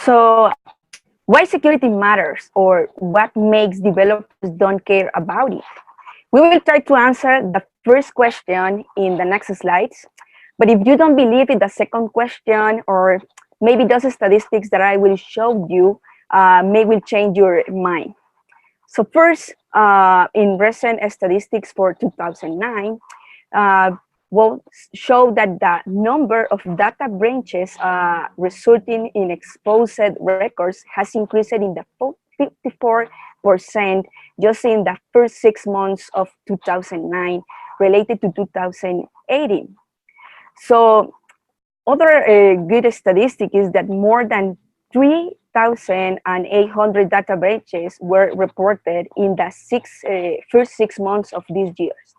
So why security matters, or what makes developers don't care about it? We will try to answer the first question in the next slides. But if you don't believe in the second question, or maybe those statistics that I will show you may will change your mind. So first, in recent statistics for 2009, uh, will show that the number of data breaches resulting in exposed records has increased in the 54% just in the first 6 months of 2009 related to 2018. So other good statistic is that more than 3,800 data breaches were reported in the first 6 months of these years.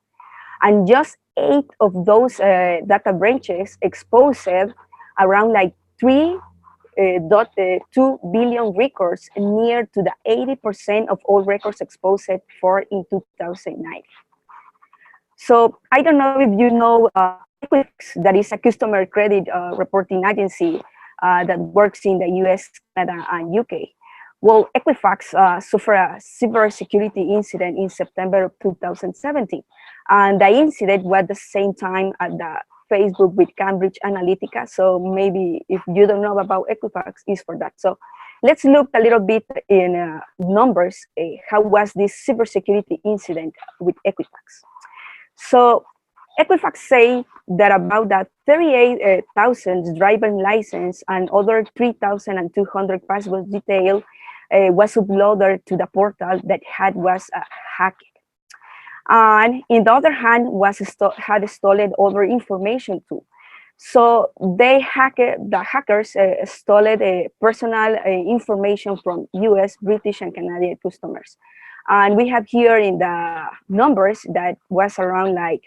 And just 8 of those data breaches exposed around like 3.2 billion records, near to the 80% of all records exposed for in 2009. So I don't know if you know Equifax, that is a customer credit reporting agency that works in the US, Canada, and UK. Well, Equifax suffered a cybersecurity incident in September of 2017. And the incident was the same time at the Facebook with Cambridge Analytica. So maybe if you don't know about Equifax, it's for that. So let's look a little bit in numbers. How was this cybersecurity incident with Equifax? So Equifax say that about that 38,000 driving license and other 3,200 passport detail was uploaded to the portal that was hacked. And in the other hand, had stolen other information too. So the hackers stole personal information from US, British, and Canadian customers. And we have here in the numbers that was around like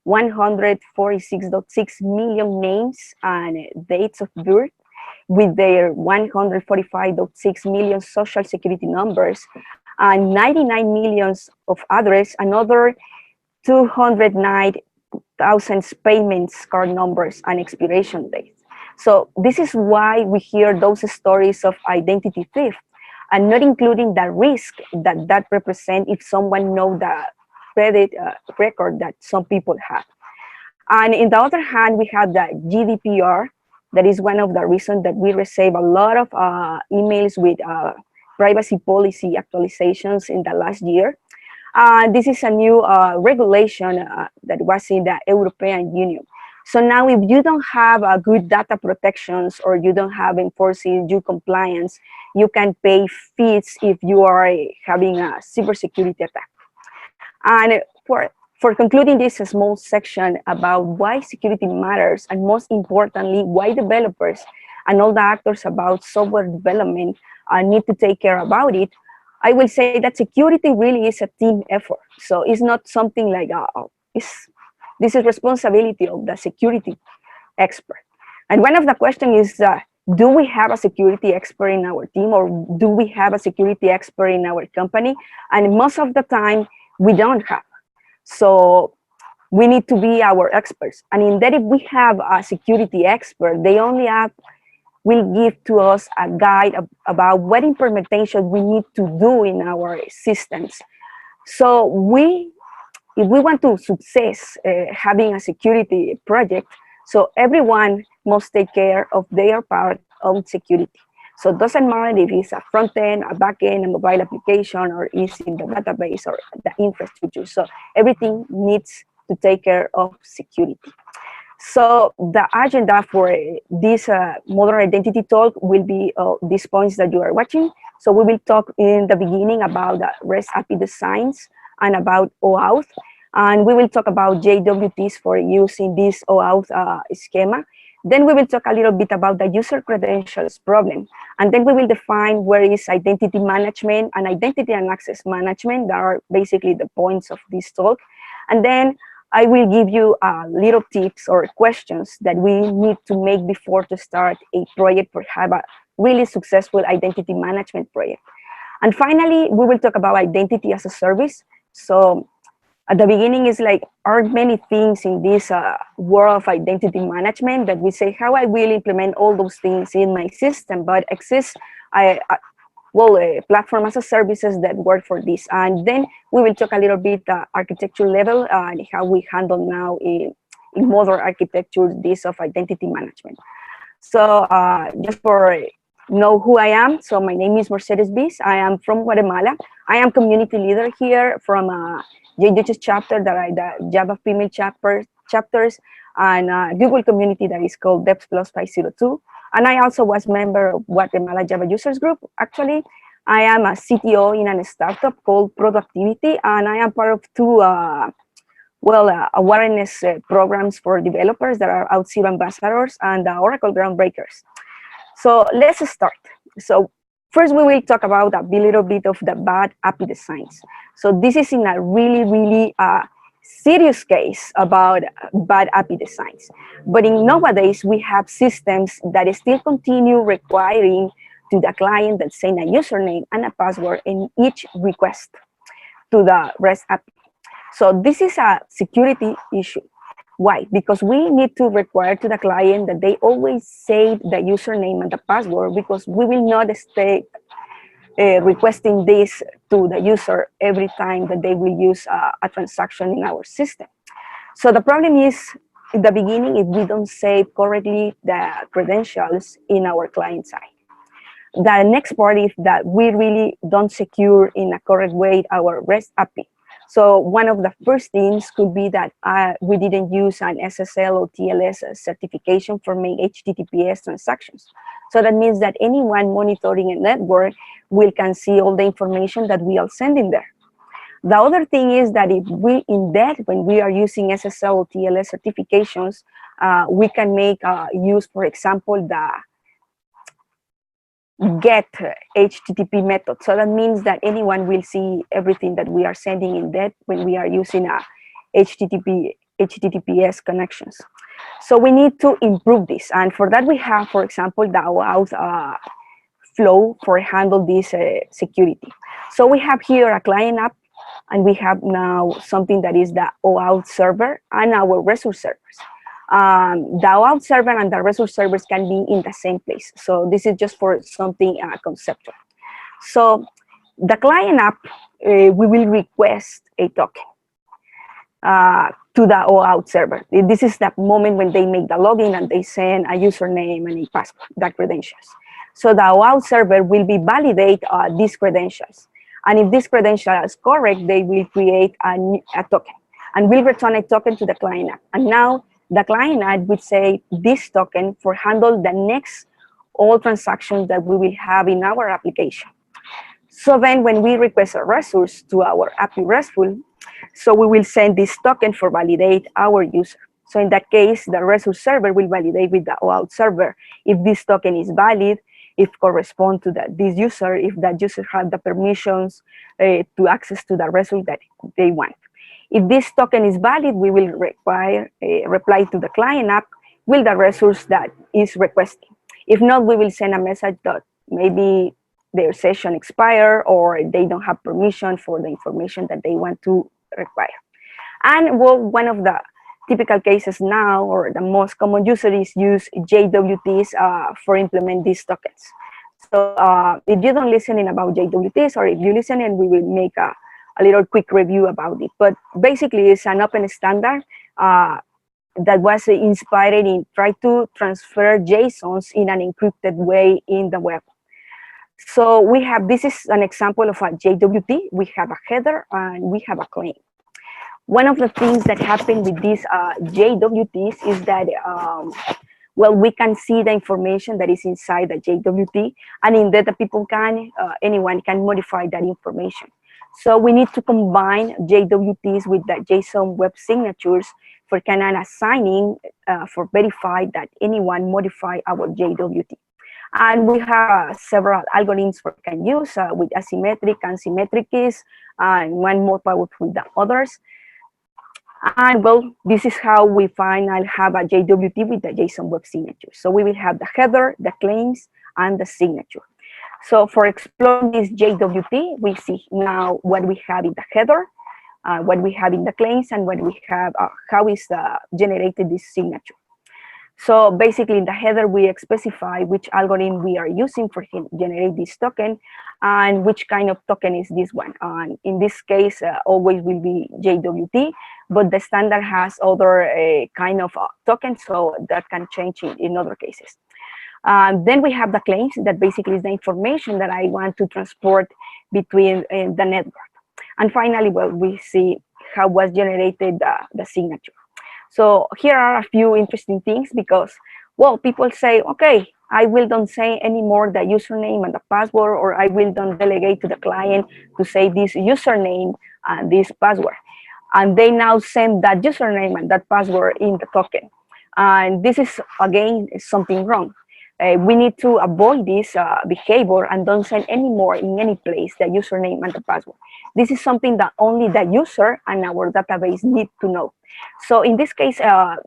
146.6 million names and dates of birth, with their 145.6 million social security numbers and 99 millions of address, another 209,000 payments card numbers and expiration dates. So this is why we hear those stories of identity theft, and not including the risk that that represents if someone knows the credit record that some people have. And in the other hand, we have the GDPR. That is one of the reasons that we receive a lot of emails with privacy policy actualizations in the last year. This is a new regulation that was in the European Union. So now if you don't have good data protections, or you don't have enforcing due compliance, you can pay fees if you are having a cybersecurity attack. And for concluding this small section about why security matters, and most importantly, why developers and all the actors about software development need to take care about it, I will say that security really is a team effort. So it's not something like, this is responsibility of the security expert. And one of the questions is, do we have a security expert in our team, or do we have a security expert in our company? And most of the time, we don't have. So we need to be our experts. And in that, if we have a security expert, they only will give to us a guide about what implementation we need to do in our systems. So if we want to success having a security project, so everyone must take care of their part of security. So it doesn't matter if it's a front end, a back end, a mobile application, or is in the database or the infrastructure. So everything needs to take care of security. So the agenda for this modern identity talk will be these points that you are watching. So we will talk in the beginning about the REST API designs and about OAuth. And we will talk about JWTs for using this OAuth schema. Then we will talk a little bit about the user credentials problem. And then we will define where is identity management and identity and access management. That are basically the points of this talk. And then I will give you little tips or questions that we need to make before to start a project or have a really successful identity management project. And finally, we will talk about identity as a service. So At the beginning, it's like, are many things in this world of identity management that we say, how I will implement all those things in my system, but exists platform as a services that work for this. And then we will talk a little bit architecture level and how we handle now in modern architecture this of identity management. So just for know who I am, so my name is Mercedes Wyss. I am from Guatemala. I am community leader here from JDH's chapter, the Java female chapters, and Google community that is called Devs Plus 502. And I also was member of Guatemala Java Users Group. Actually, I am a CTO in a startup called Productivity, and I am part of two awareness programs for developers that are Auth0 ambassadors and Oracle groundbreakers. So let's start. So first we will talk about a little bit of the bad API designs. So this is in a really serious case about bad API designs. But in nowadays, we have systems that still continue requiring to the client that send a username and a password in each request to the REST API. So this is a security issue. Why? Because we need to require to the client that they always save the username and the password, because we will not stay requesting this to the user every time that they will use a transaction in our system. So the problem is, in the beginning, if we don't save correctly the credentials in our client side. The next part is that we really don't secure in a correct way our REST API. So one of the first things could be that we didn't use an SSL or TLS certification for making HTTPS transactions. So that means that anyone monitoring a network can see all the information that we are sending there. The other thing is that if we when we are using SSL or TLS certifications, we can make use, for example, the get HTTP method. So that means that anyone will see everything that we are sending in that when we are using a HTTPS connections. So we need to improve this. And for that, we have, for example, the OAuth flow for handle this security. So we have here a client app, and we have now something that is the OAuth server and our resource servers. The OAuth server and the resource servers can be in the same place. So this is just for something conceptual. So the client app, we will request a token to the OAuth server. This is the moment when they make the login and they send a username and a password, the credentials. So the OAuth server will validate these credentials. And if this credential is correct, they will create a token and will return a token to the client app. And now the client app would say this token for handle the next all transactions that we will have in our application. So then when we request a resource to our API RESTful, so we will send this token for validate our user. So in that case, the resource server will validate with the OAuth server if this token is valid, if correspond to this user, if that user has the permissions to access to the resource that they want. If this token is valid, we will require a reply to the client app with the resource that is requesting. If not, we will send a message that maybe their session expire or they don't have permission for the information that they want to require. And well, one of the typical cases now, or the most common user, is use JWTs for implement these tokens. So if you don't listen in about JWTs, or if you listen in, we will make a little quick review about it. But basically, it's an open standard that was inspired in trying to transfer JSONs in an encrypted way in the web. So we have, this is an example of a JWT. We have a header and we have a claim. One of the things that happen with these JWTs is that, well, we can see the information that is inside the JWT, and in that the people can, anyone can modify that information. So we need to combine JWTs with the JSON web signatures for kind of assigning, for verify that anyone modify our JWT. And we have several algorithms we can use with asymmetric and symmetric keys, and one more powerful than others. And well, this is how we finally have a JWT with the JSON web signature. So we will have the header, the claims, and the signature. So for exploring this JWT, we see now what we have in the header. what we have in the claims and what we have, how is generated this signature. So basically in the header, we specify which algorithm we are using for generate this token and which kind of token is this one. And in this case, always will be JWT, but the standard has other kind of tokens, so that can change in other cases. Then we have the claims that basically is the information that I want to transport between the network. And finally, well, we see how was generated the signature. So here are a few interesting things because, well, people say, okay, I will don't say anymore the username and the password, or I will don't delegate to the client to say this username and this password. And they now send that username and that password in the token. And this is, again, something wrong. We need to avoid this behavior and don't send anymore in any place the username and the password. This is something that only the user and our database need to know. So in this case,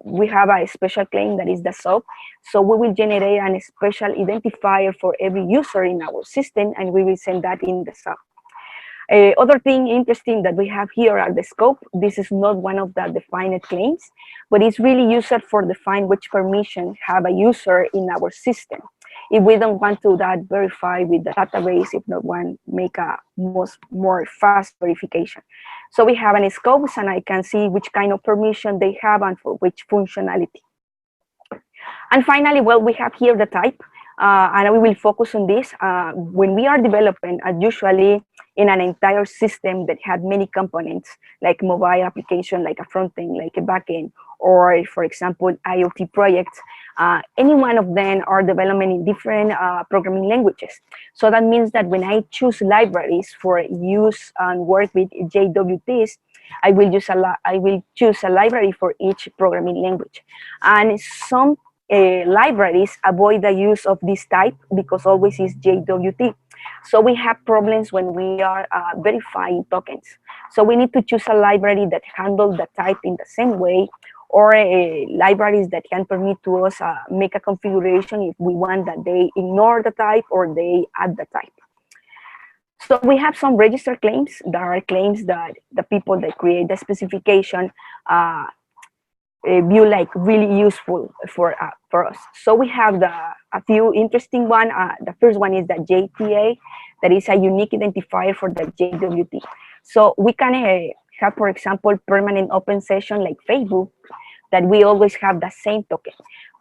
we have a special claim that is the SOAP. So we will generate a special identifier for every user in our system, and we will send that in the SOAP. Other thing interesting that we have here are the scope. This is not one of the defined claims, but it's really used for define which permission have a user in our system. If we don't want to that verify with the database, if not one, make a more fast verification. So we have any scopes, and I can see which kind of permission they have and for which functionality. And finally, well, we have here the type, and we will focus on this. When we are developing, usually in an entire system that had many components, like mobile application, like a front end, like a back end, or for example, IoT projects, any one of them are developing in different programming languages. So that means that when I choose libraries for use and work with JWTs, I will choose a library for each programming language. And some libraries avoid the use of this type because always is JWT. So we have problems when we are verifying tokens. So we need to choose a library that handles the type in the same way, or libraries that can permit to us make a configuration if we want that they ignore the type or they add the type. So we have some registered claims. There are claims that the people that create the specification view like really useful for us. So we have a few interesting one. The first one is the JTA, that is a unique identifier for the JWT. So we can have, for example, permanent open session like Facebook, that we always have the same token,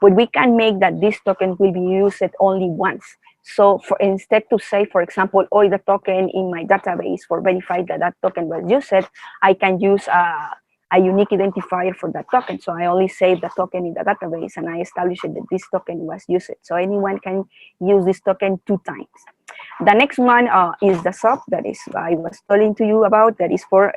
but we can make that this token will be used only once. So instead to say, for example, oh, the token in my database for verify that that token was used, I can use a unique identifier for that token. So I only save the token in the database and I establish that this token was used. So anyone can use this token 2 times. The next one is the sub, that is I was telling to you about, that is for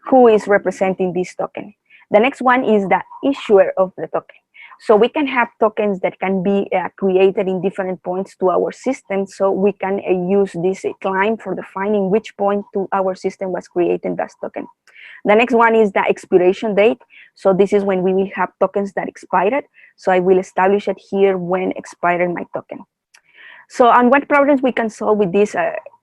who is representing this token. The next one is the issuer of the token. So we can have tokens that can be created in different points to our system. So we can use this claim for defining which point to our system was creating that token. The next one is the expiration date. So this is when we will have tokens that expired. So I will establish it here when expired my token. So, and what problems we can solve with this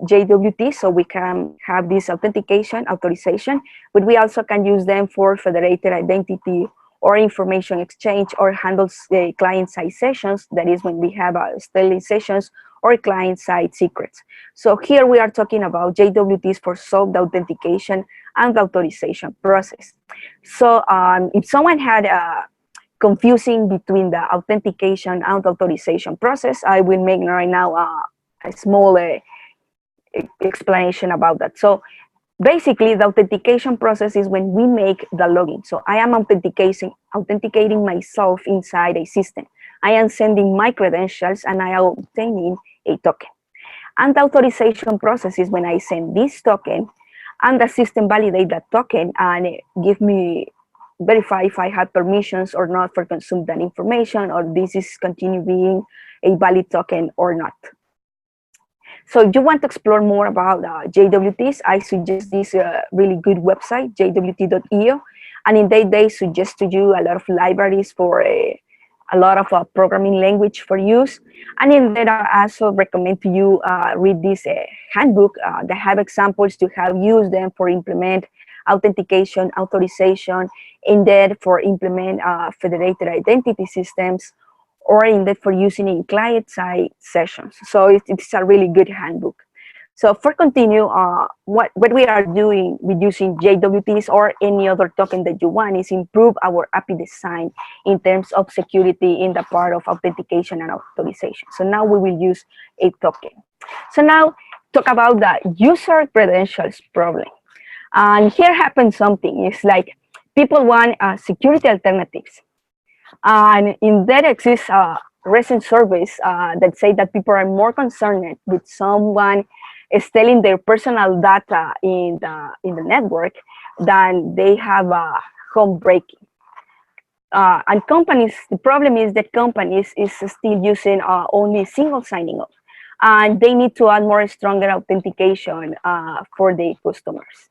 JWT? So we can have this authentication, authorization, but we also can use them for federated identity or information exchange, or handles client-side sessions. That is when we have stealing sessions or client-side secrets. So here we are talking about JWTs for solve the authentication and the authorization process. So if someone had confusing between the authentication and authorization process, I will make right now a small explanation about that. So basically, the authentication process is when we make the login. So I am authenticating myself inside a system. I am sending my credentials and I am obtaining a token. And the authorization process is when I send this token and the system validate that token and give me, verify if I have permissions or not for consume that information, or this is continue being a valid token or not. So if you want to explore more about JWTs, I suggest this really good website, jwt.io. And in that they suggest to you a lot of libraries for a lot of programming language for use. And in there I also recommend to you read this handbook that have examples to how use them for implement authentication, authorization, indeed for implement federated identity systems, or indeed for using in client-side sessions. So it's a really good handbook. So for continue, what we are doing with using JWTs or any other token that you want is improve our API design in terms of security in the part of authentication and authorization. So now we will use a token. So now talk about the user credentials problem. And here happens something. It's like people want security alternatives. And in that exists recent surveys that say that people are more concerned with someone stealing their personal data in the network than they have home breaking. And companies, the problem is that companies is still using only single signing up, and they need to add more stronger authentication for their customers.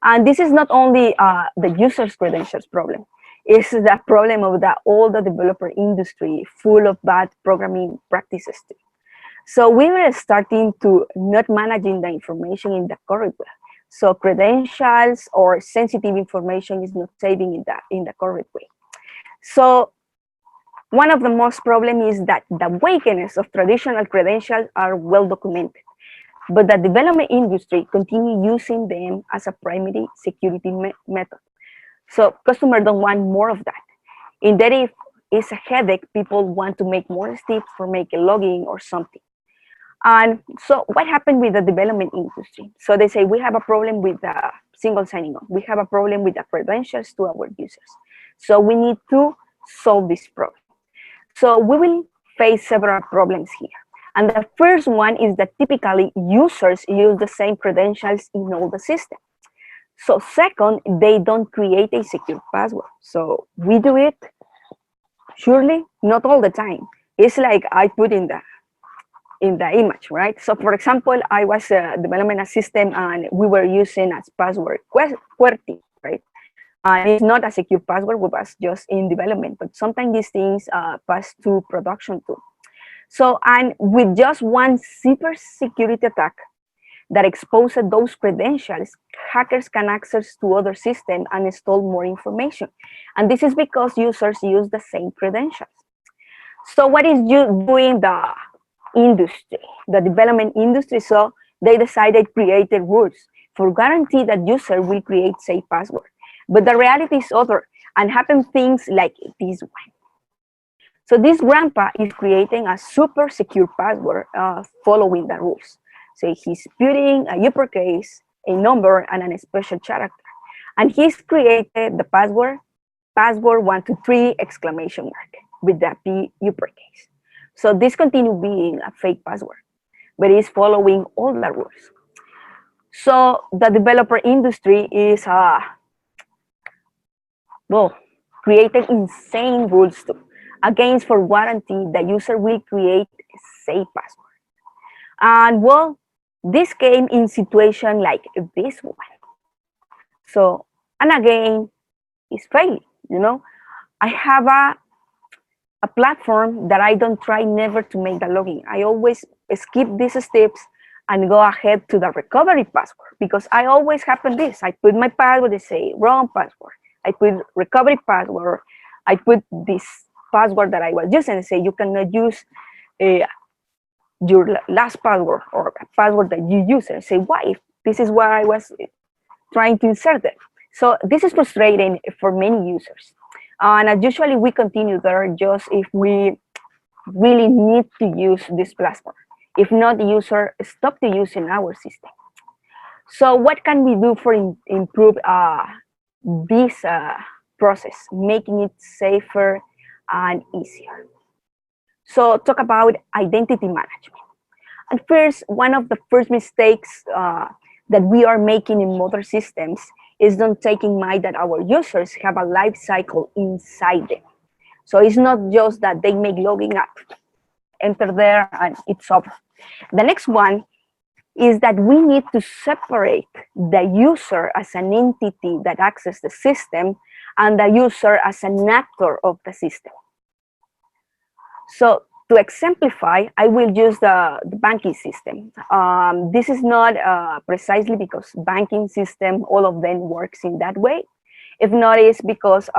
And this is not only the user's credentials problem. It's the problem of all the developer industry full of bad programming practices too. So we were starting to not managing the information in the correct way. So credentials or sensitive information is not saving in the correct way. So one of the most problem is that the weakness of traditional credentials are well documented, but the development industry continue using them as a primary security method. So customers don't want more of that. Indeed, if it's a headache, people want to make more steps for make a login or something. And so what happened with the development industry? So they say, we have a problem with the single signing on. We have a problem with the credentials to our users. So we need to solve this problem. So we will face several problems here. And the first one is that typically users use the same credentials in all the systems. So second, they don't create a secure password. So we do it, surely, not all the time. It's like I put in the image, right? So for example, I was developing a system and we were using as password QWERTY, right? And it's not a secure password, we was just in development, but sometimes these things pass to production too. So, and with just one super security attack that exposes those credentials, hackers can access to other systems and steal more information. And this is because users use the same credentials. So what is doing the industry, the development industry? So they decided created rules for guarantee that user will create safe password. But the reality is other, and happen things like this one. So this grandpa is creating a super secure password following the rules. So he's putting a uppercase, a number, and a special character. And he's created the password 123 exclamation mark with the P uppercase. So this continues being a fake password, but it's following all the rules. So the developer industry is creating insane rules too, against for guarantee the user will create a safe password. And well, this came in situation like this one. So, and again, it's failing, you know. I have a platform that I don't try never to make the login. I always skip these steps and go ahead to the recovery password, because I always happen this. I put my password, they say wrong password. I put recovery password. I put this password that I was using and say you cannot use your last password or a password that you use. And say why? This is why I was trying to insert it. So this is frustrating for many users. And usually we continue there just if we really need to use this platform. If not, the user stop to using our system. So what can we do for improve this process, making it safer and easier? So talk about identity management. And first, one of the first mistakes that we are making in modern systems is not taking mind that our users have a life cycle inside them. So it's not just that they make logging up, enter there, and it's over. The next one is that we need to separate the user as an entity that accesses the system and the user as an actor of the system. So To exemplify, I will use the banking system. This is not precisely because banking system, all of them works in that way. If not, it's because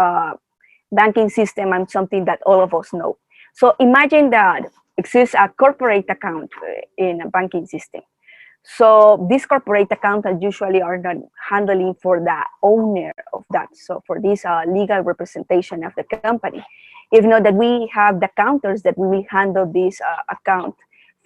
banking system and something that all of us know. So imagine that exists a corporate account in a banking system. So these corporate accounts usually are not handling for the owner of that. So for this legal representation of the company, if not that we have the counters that we will handle this account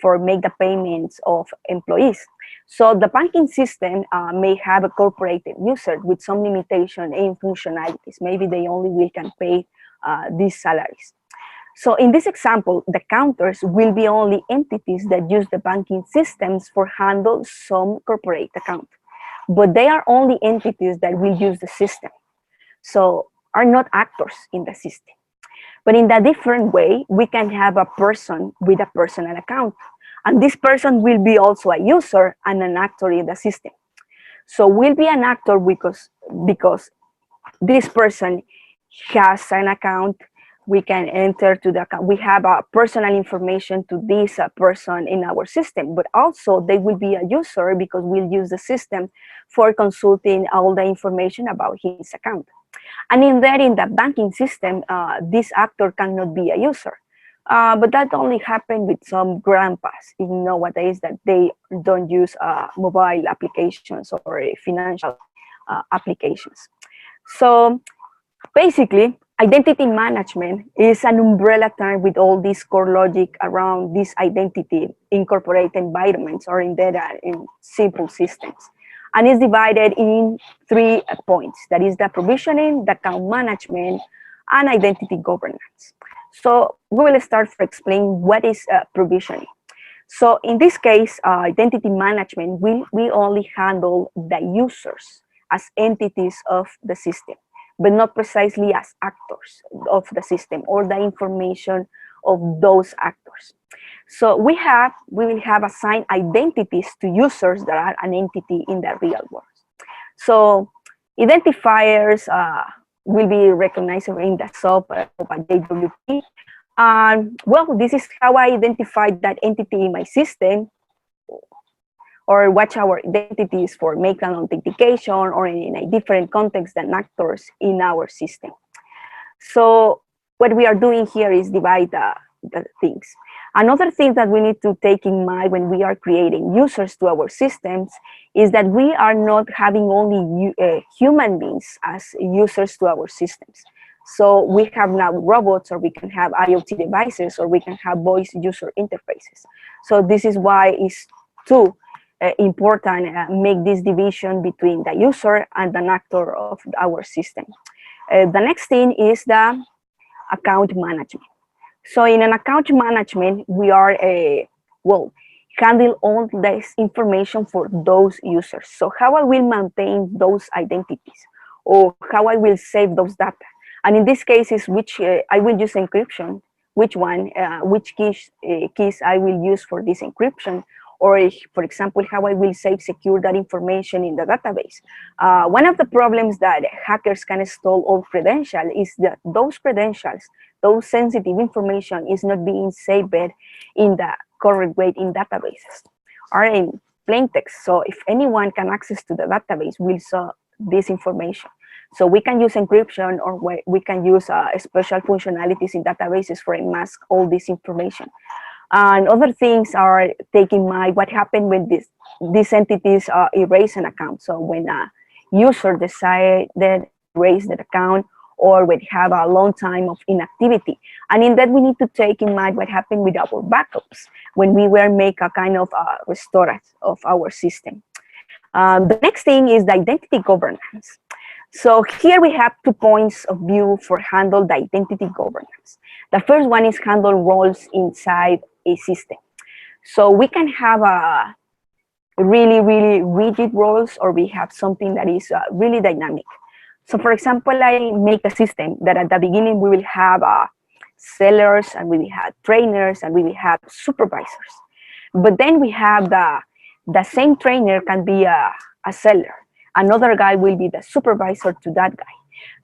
for make the payments of employees. So the banking system may have a corporate user with some limitation in functionalities. Maybe they only will can pay these salaries. So in this example, the counters will be only entities that use the banking systems for handle some corporate account, but they are only entities that will use the system. So are not actors in the system. But in a different way, we can have a person with a personal account. And this person will be also a user and an actor in the system. So will be an actor because this person has an account, we can enter to the account. We have personal information to this person in our system, but also they will be a user because we'll use the system for consulting all the information about his account. And in the banking system, this actor cannot be a user. But that only happened with some grandpas in nowadays that they don't use mobile applications or financial applications. So basically, identity management is an umbrella term with all this core logic around this identity in corporate environments or in data in simple systems. And it's divided in 3 points. That is the provisioning, the account management, and identity governance. So we will start for explaining what is provisioning. So in this case, identity management, we only handle the users as entities of the system, but not precisely as actors of the system or the information of those actors. So we will have assigned identities to users that are an entity in the real world. So identifiers will be recognized in the SOP of a JWT. Well, this is how I identify that entity in my system, or watch our identities for make an authentication or in a different context than actors in our system. So what we are doing here is divide the things. Another thing that we need to take in mind when we are creating users to our systems is that we are not having only human beings as users to our systems. So we have now robots, or we can have IoT devices, or we can have voice user interfaces. So this is why it's too important make this division between the user and an actor of our system. The next thing is the account management. So in an account management, we are handle all this information for those users. So how I will maintain those identities, or how I will save those data. And in this case is which I will use encryption, which keys I will use for this encryption, or for example, how I will secure that information in the database. One of the problems that hackers can steal all credentials is that those credentials, those sensitive information is not being saved in the correct way in databases or in plain text. So if anyone can access to the database, we'll saw this information. So we can use encryption, or we can use special functionalities in databases for mask all this information. And other things are taking in mind what happened when these entities erase an account. So when a user decided to erase that account, or when have a long time of inactivity. And in that, we need to take in mind what happened with our backups when we were make a kind of restore of our system. The next thing is the identity governance. So here we have 2 points of view for handle the identity governance. The first one is handle roles inside a system. So we can have a really rigid roles, or we have something that is really dynamic. So for example, I make a system that at the beginning we will have sellers, and we will have trainers, and we will have supervisors. But then we have the same trainer can be a seller, Another guy will be the supervisor to that guy.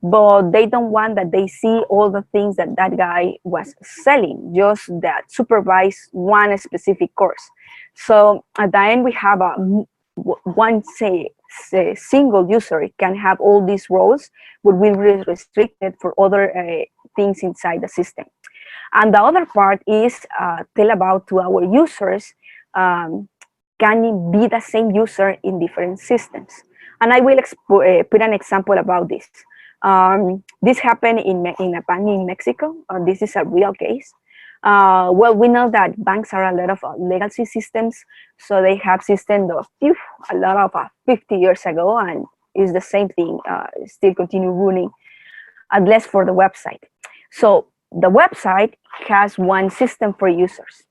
But they don't want that they see all the things that that guy was selling, just that supervise one specific course. So at the end, we have one single user can have all these roles, but will be restricted for other things inside the system. And the other part is tell about to our users, can it be the same user in different systems? And I will put an example about this. This happened in a bank in Mexico. This is a real case. Well, we know that banks are a lot of legacy systems, so they have systems of a lot of 50 years ago, and it's the same thing, still continue running, unless for the website. So the website has one system for users.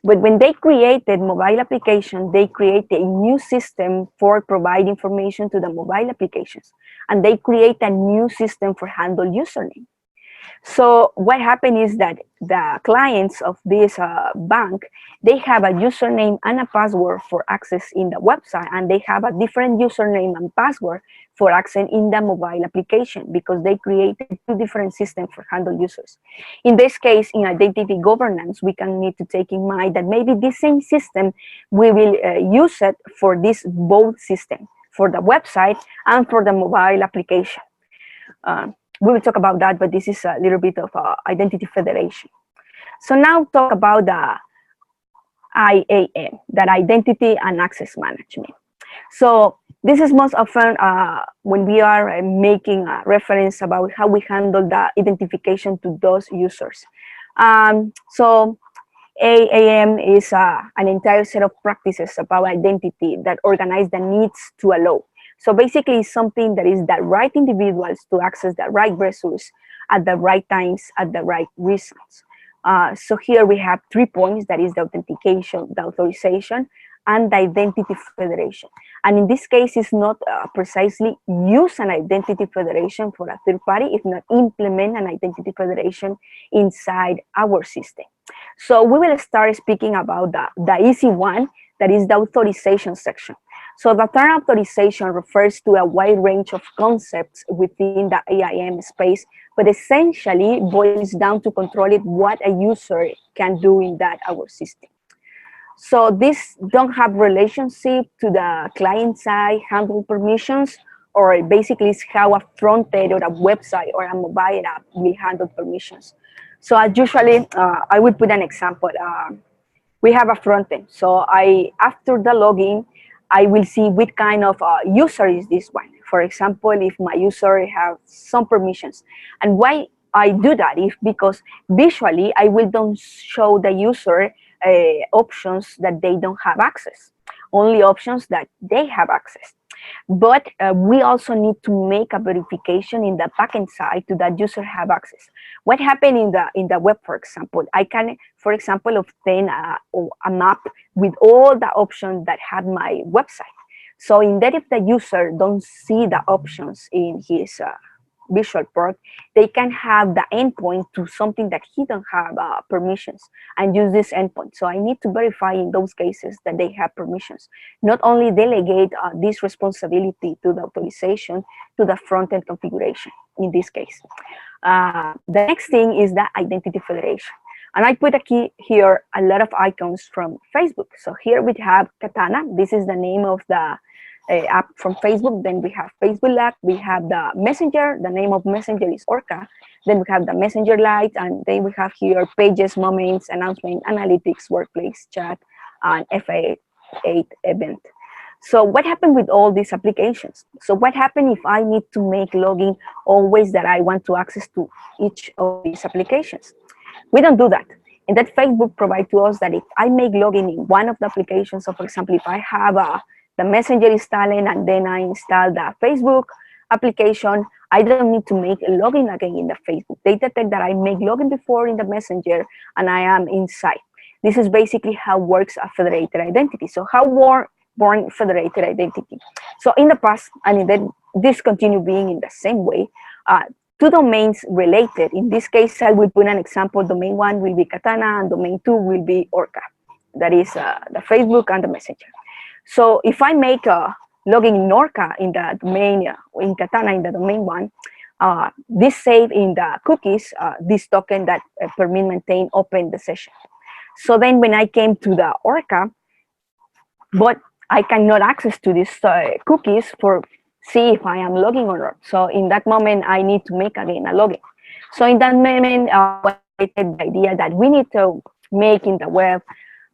But when they created mobile application, they created a new system for provide information to the mobile applications. And they create a new system for handle username. So what happened is that the clients of this bank, they have a username and a password for access in the website, and they have a different username and password for access in the mobile application, because they created two different systems for handle users. In this case, in identity governance, we can need to take in mind that maybe this same system, we will use it for this both system, for the website and for the mobile application. We will talk about that, but this is a little bit of identity federation. So now talk about the IAM, that identity and access management. So this is most often when we are making a reference about how we handle the identification to those users. So IAM is an entire set of practices about identity that organize the needs to allow. So basically, it's something that is the right individuals to access the right resource at the right times, at the right reasons. So here we have 3 points, that is the authentication, the authorization, and the identity federation. And in this case, it's not precisely use an identity federation for a third party, if not implement an identity federation inside our system. So we will start speaking about the easy one, that is the authorization section. So the term authorization refers to a wide range of concepts within the IAM space, but essentially boils down to controlling what a user can do in that our system. So this don't have relationship to the client side handle permissions, or basically it's how a front end or a website or a mobile app will handle permissions. So usually, I will put an example. We have a front end. So after the login, I will see which kind of user is this one. For example, if my user have some permissions. And why I do that is because visually I will don't show the user options that they don't have access, only options that they have access. But we also need to make a verification in the backend side to that user have access. What happened in the web, for example, I can, for example, obtain a map with all the options that have my website. So instead, if the user don't see the options in his visual port, they can have the endpoint to something that he don't have permissions and use this endpoint. So I need to verify in those cases that they have permissions. Not only delegate this responsibility to the authorization to the front-end configuration in this case. The next thing is the identity federation. And I put here a lot of icons from Facebook. So here we have Katana. This is the name of the app from Facebook. Then we have Facebook Lab. We have the Messenger. The name of Messenger is Orca. Then we have the Messenger Lite. And then we have here Pages, Moments, Announcement, Analytics, Workplace, Chat, and FA8 event. So what happened with all these applications? So what happened if I need to make login always that I want to access to each of these applications? We don't do that. And that Facebook provides to us that if I make login in one of the applications, so for example, if I have the Messenger installing and then I install the Facebook application, I don't need to make a login again in the Facebook. They detect that I make login before in the Messenger and I am inside. This is basically how works a federated identity. So how born federated identity? So in the past, and then this continue being in the same way, two domains related. In this case, I will put an example. Domain 1 will be Katana and domain 2 will be Orca. That is the Facebook and the Messenger. So if I make logging in Orca in the domain, in Katana in the domain one, this save in the cookies, this token that permit maintain open the session. So then when I came to the Orca, but I cannot access to these cookies for see if I am logging or not. So in that moment, I need to make again a login. So in that moment, was created the idea that we need to make in the web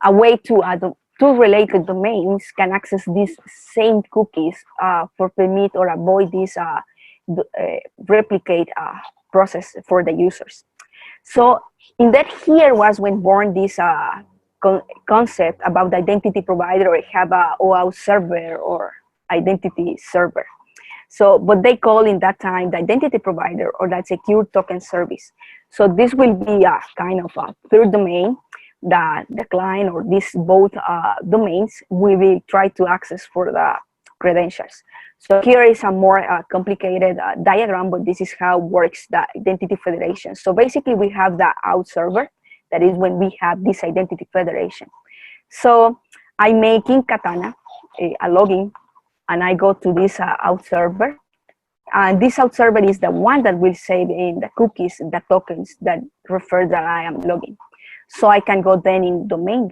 a way to two related domains can access these same cookies for permit or avoid this replicate process for the users. So in that here was when born this concept about the identity provider or have a OAuth server or identity server. So, but they call in that time the identity provider or that secure token service. So this will be a kind of a third domain that the client or these both domains will try to access for the credentials. So here is a more complicated diagram, but this is how works the identity federation. So basically we have the auth server, that is when we have this identity federation. So I make in Katana a login, and I go to this auth server. And this auth server is the one that will save in the cookies, the tokens that refer that I am logging. So I can go then in domain,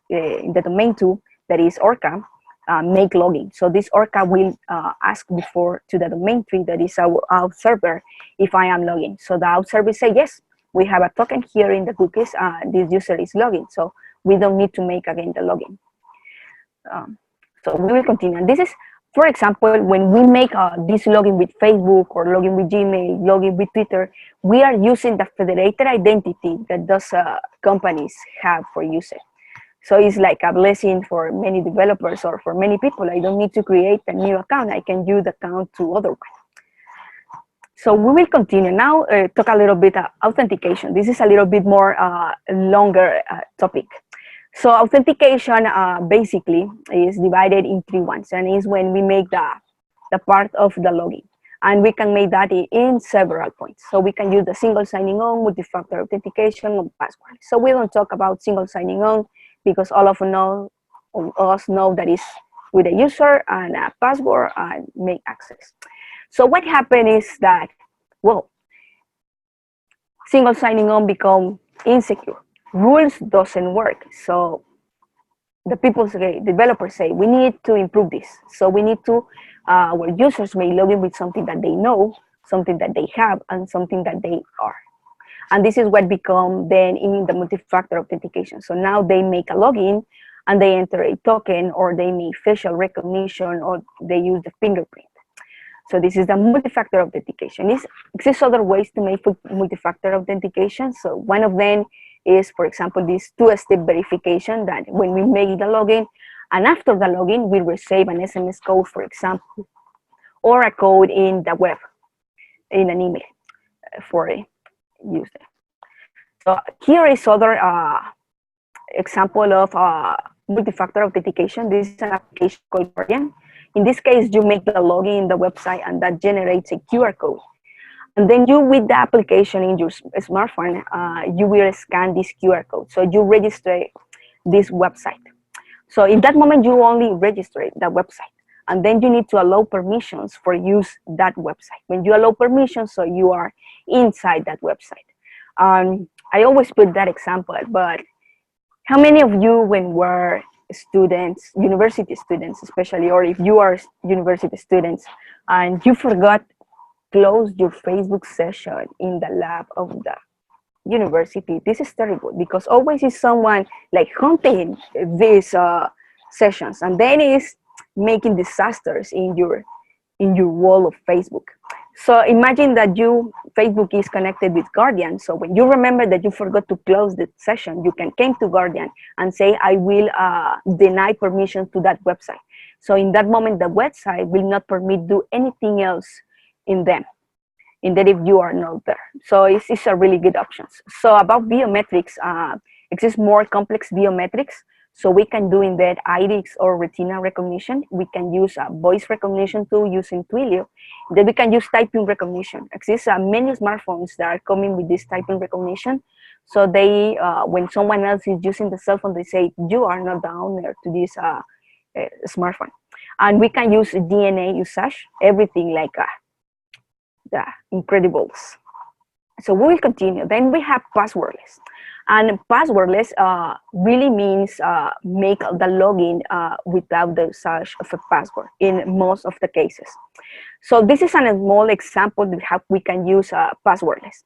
in the domain 2, that is Orca, make login. So this Orca will ask before to the domain 3, that is our auth server, if I am logging. So the auth server say, yes, we have a token here in the cookies, this user is logging. So we don't need to make again the login. So we will continue. And this is, for example, when we make this login with Facebook or login with Gmail, login with Twitter, we are using the federated identity that those companies have for users. So it's like a blessing for many developers or for many people. I don't need to create a new account. I can use the account to other one. So we will continue now, talk a little bit authentication. This is a little bit more longer topic. So authentication basically is divided in 3 ones, and is when we make the part of the login. And we can make that in several points. So we can use the single signing on, multi-factor authentication, and password. So we don't talk about single signing on because all of us know that is with a user and a password and make access. So what happened is that, well, single signing on become insecure. Rules doesn't work. So the people say, developers say, we need to improve this. So we need to, where users may log in with something that they know, something that they have, and something that they are. And this is what become then in the multi-factor authentication. So now they make a login and they enter a token, or they make facial recognition, or they use the fingerprint. So this is the multi-factor authentication. There exists other ways to make multi-factor authentication. So one of them is, for example, this two-step verification, that when we make the login, and after the login, we receive an SMS code, for example, or a code in the web, in an email for a user. So here is other example of multi-factor authentication. This is an application called Guardian. In this case, you make the login in the website, and that generates a QR code. And then you, with the application in your smartphone, you will scan this QR code. So you register this website. So in that moment, you only register the website. And then you need to allow permissions for use that website. When you allow permissions, so you are inside that website. I always put that example, but how many of you, when were students, university students especially, or if you are university students, and you forgot close your Facebook session in the lab of the university? This is terrible, because always is someone like hunting these sessions, and then is making disasters in your wall of Facebook. So imagine that Facebook is connected with Guardian. So when you remember that you forgot to close the session, you can come to Guardian and say, I will deny permission to that website. So in that moment, the website will not permit do anything else in them, in that if you are not there. So it's a really good option. So about biometrics, exists more complex biometrics. So we can do in that iris or retina recognition. We can use voice recognition too using Twilio. Then we can use typing recognition. Exists many smartphones that are coming with this typing recognition. So they, when someone else is using the cell phone, they say, you are not the owner to this smartphone. And we can use DNA usage, everything like the Incredibles. So we will continue. Then we have passwordless. And passwordless really means make the login without the usage of a password in most of the cases. So this is a small example of how we can use passwordless.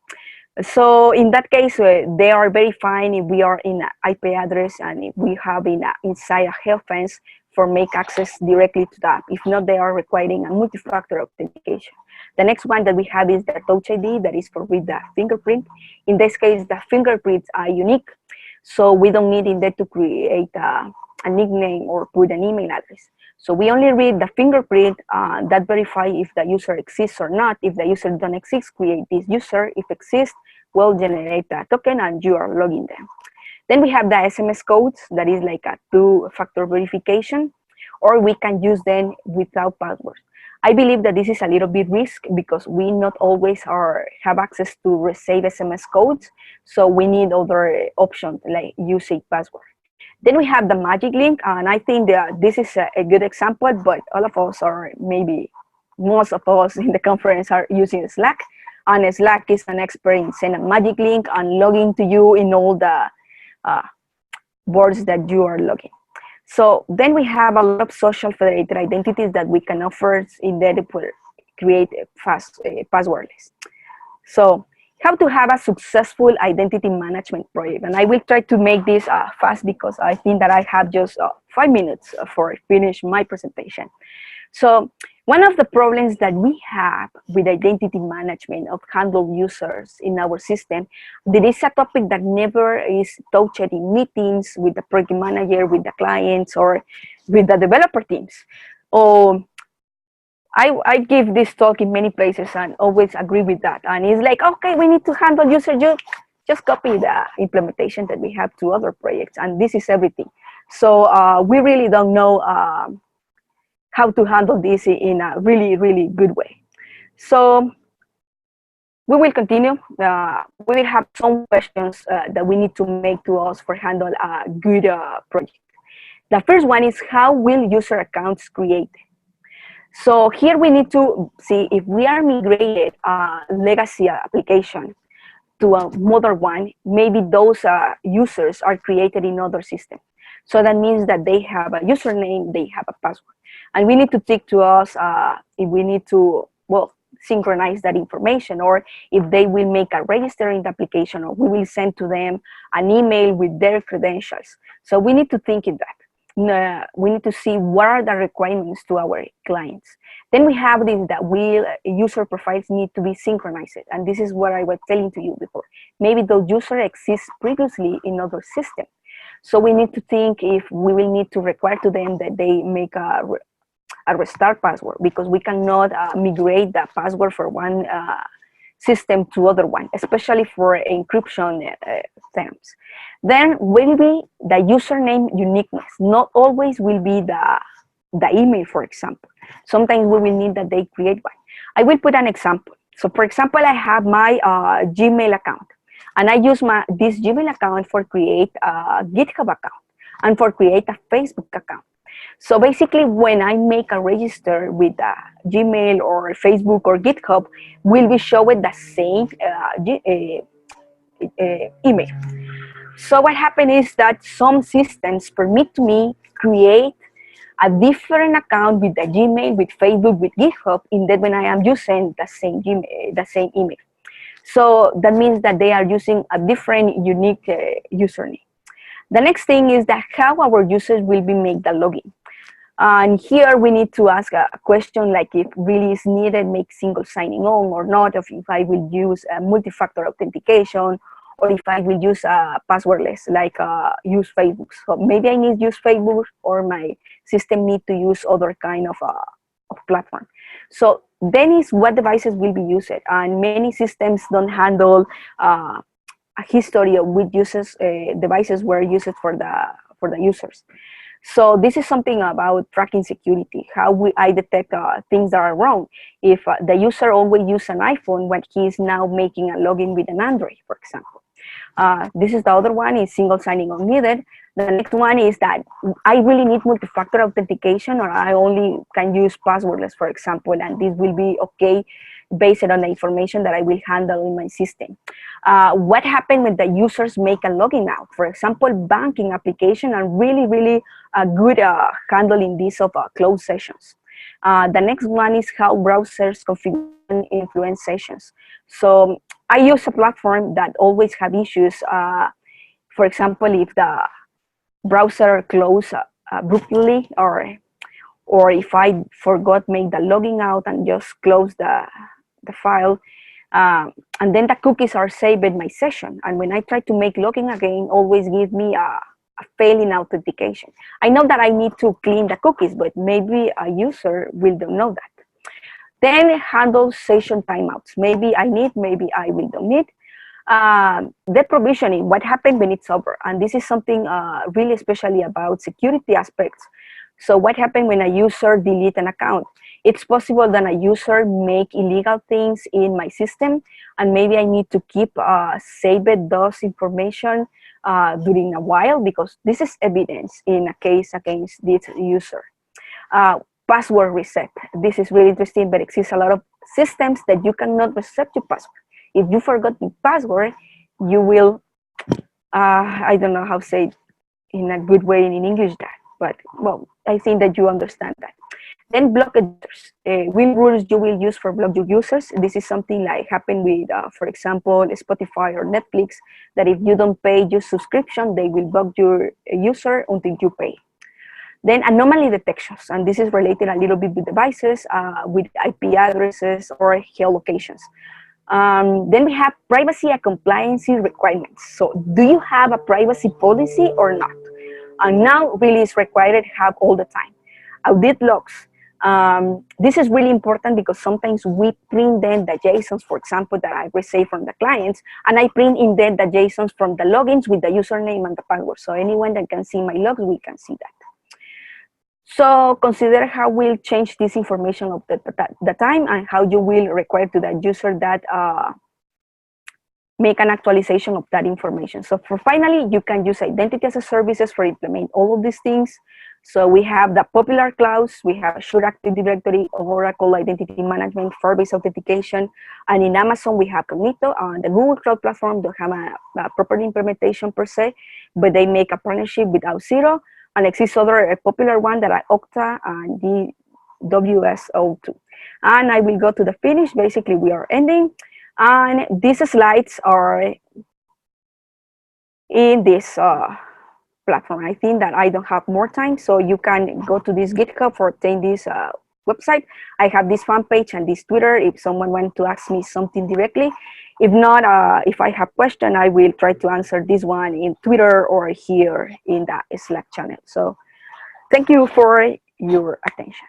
So in that case, they are verifying if we are in an IP address and if we have inside a health fence for make access directly to that. If not, they are requiring a multi-factor authentication. The next one that we have is the Touch ID, that is for with the fingerprint. In this case, the fingerprints are unique, so we don't need in there to create a nickname or put an email address. So we only read the fingerprint that verify if the user exists or not. If the user don't exist, create this user. If exists, will generate a token and you are logging them. Then we have the SMS codes, that is like a two-factor verification, or we can use them without passwords. I believe that this is a little bit risk because we not always have access to receive SMS codes, so we need other options like using password. Then we have the magic link, and I think that this is a good example, but all of us, or maybe most of us in the conference, are using Slack, and Slack is an expert in sending a magic link and logging to you in all the boards that you are logging. So then we have a lot of social federated identities that we can offer in there to create fast passwordless. So how to have a successful identity management project. And I will try to make this fast because I think that I have just 5 minutes for finish my presentation. So one of the problems that we have with identity management of handle users in our system, there is a topic that never is touched in meetings with the project manager, with the clients, or with the developer teams. I give this talk in many places and always agree with that. And it's like, okay, we need to handle user, just copy the implementation that we have to other projects, and this is everything. So we really don't know how to handle this in a really, really good way. So we will continue. We will have some questions that we need to make to us for handle a good project. The first one is, how will user accounts create? So here we need to see if we are migrated a legacy application to a modern one, maybe those users are created in other systems. So that means that they have a username, they have a password. And we need to take to us if we need to, well, synchronize that information, or if they will make a register in the application, or we will send to them an email with their credentials. So we need to think in that. We need to see what are the requirements to our clients. Then we have this that user profiles need to be synchronized. And this is what I was telling to you before. Maybe those users exist previously in other systems. So we need to think if we will need to require to them that they make a restart password, because we cannot migrate the password for one system to other one, especially for encryption terms. Then will be the username uniqueness. Not always will be the email, for example. Sometimes we will need that they create one. I will put an example. So for example, I have my Gmail account, and I use this Gmail account for create a GitHub account and for create a Facebook account. So basically, when I make a register with Gmail or Facebook or GitHub, will be showing the same email. So what happened is that some systems permit me create a different account with the Gmail, with Facebook, with GitHub, in that when I am using the same Gmail, the same email. So that means that they are using a different, unique username. The next thing is that how our users will be make the login. And here we need to ask a question like if really is needed, make single signing on or not, if I will use a multi-factor authentication, or if I will use passwordless, like use Facebook. So maybe I need to use Facebook, or my system need to use other kind of platform. So then is what devices will be used. And many systems don't handle a history of which devices were used for the users. So this is something about tracking security, how I detect things that are wrong. If the user always uses an iPhone when he is now making a login with an Android, for example. This is the other one, is single signing on needed. The next one is that I really need multi-factor authentication, or I only can use passwordless, for example, and this will be okay based on the information that I will handle in my system. What happens when the users make a login out? For example, banking application are really good handling this of closed sessions. The next one is how browsers configure and influence sessions. So I use a platform that always have issues. For example, if the browser close abruptly, or if I forgot make the logging out and just close the file, and then the cookies are saved in my session, and when I try to make login again, always give me a failing authentication. I know that I need to clean the cookies, but maybe a user will don't know that. Then handle session timeouts. Maybe I need, maybe I will don't need. The provisioning, what happens when it's over? And this is something really especially about security aspects. So what happens when a user delete an account? It's possible that a user make illegal things in my system, and maybe I need to keep saved those information during a while, because this is evidence in a case against this user. Password reset. This is really interesting, but exists a lot of systems that you cannot reset your password. If you forgot the password, you will, I don't know how to say it in a good way in English that, but well, I think that you understand that. Then block users. Will rules you will use for block your users? This is something like happen with, for example, Spotify or Netflix, that if you don't pay your subscription, they will block your user until you pay. Then anomaly detections, and this is related a little bit with devices, with IP addresses or geolocations. Then we have privacy and compliance requirements. So do you have a privacy policy or not? And now really is required to have all the time. Audit logs. This is really important because sometimes we print then the JSONs, for example, that I receive from the clients, and I print in then the JSONs from the logins with the username and the password. So anyone that can see my logs, we can see that. So consider how we'll change this information of the time, and how you will require to the user that make an actualization of that information. So for finally, you can use identity as a services for implement all of these things. So we have the popular clouds, we have Azure Active Directory, Oracle Identity Management, Firebase Authentication, and in Amazon we have Cognito. On the Google Cloud Platform don't have a proper implementation per se, but they make a partnership with Auth0, and exists other popular one that are Okta and the WSO2. And I will go to the finish. Basically, we are ending. And these slides are in this platform. I think that I don't have more time, so you can go to this GitHub or obtain this website. I have this fan page and this Twitter if someone wants to ask me something directly. If not, if I have question, I will try to answer this one in Twitter or here in the Slack channel. So thank you for your attention.